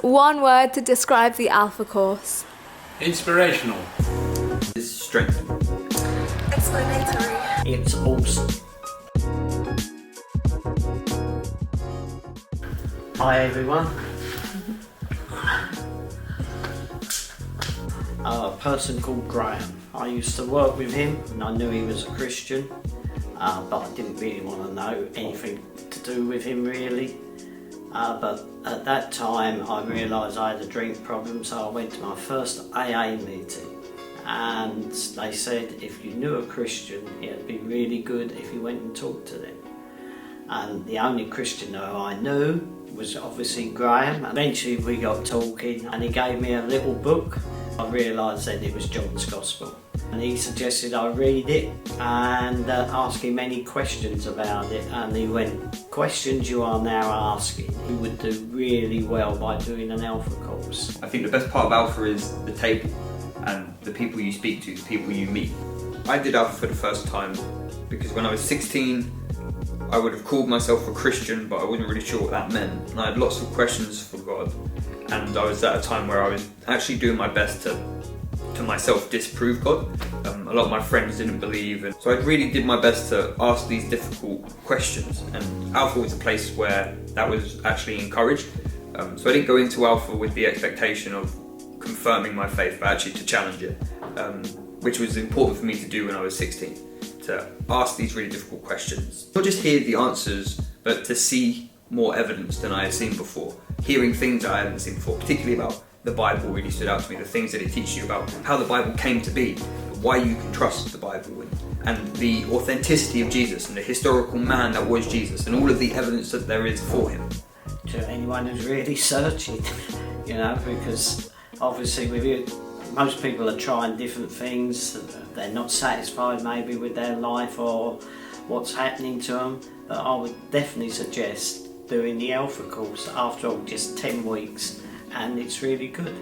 One word to describe the Alpha course. Inspirational. It's strength. Explanatory. It's awesome. Hi everyone. A person called Graham. I used to work with him and I knew he was a Christian, but I didn't really want to know anything to do with him really. But at that time I realised I had a drink problem, so I went to my first AA meeting, and they said if you knew a Christian it'd be really good if you went and talked to them. And the only Christian who I knew was obviously Graham. Eventually we got talking and he gave me a little book. I realised then it was John's Gospel, and he suggested I read it and ask him any questions about it, and he went, questions you are now asking, you would do really well by doing an Alpha course. I think the best part of Alpha is the table and the people you speak to, the people you meet. I did Alpha for the first time because when I was 16 I would have called myself a Christian, but I wasn't really sure what that meant, and I had lots of questions for God, and I was at a time where I was actually doing my best to myself disprove God. A lot of my friends didn't believe, and so I really did my best to ask these difficult questions, and Alpha was a place where that was actually encouraged. So I didn't go into Alpha with the expectation of confirming my faith, but actually to challenge it, which was important for me to do when I was 16, to ask these really difficult questions. Not just hear the answers, but to see more evidence than I had seen before. Hearing things that I hadn't seen before, particularly about the Bible, really stood out to me. The things that it teaches you about how the Bible came to be, why you can trust the Bible, and the authenticity of Jesus and the historical man that was Jesus, and all of the evidence that there is for him. To anyone who's really searching, you know, because obviously with you, most people are trying different things. They're not satisfied maybe with their life or what's happening to them, but I would definitely suggest doing the Alpha course after all, just 10 weeks, and it's really good.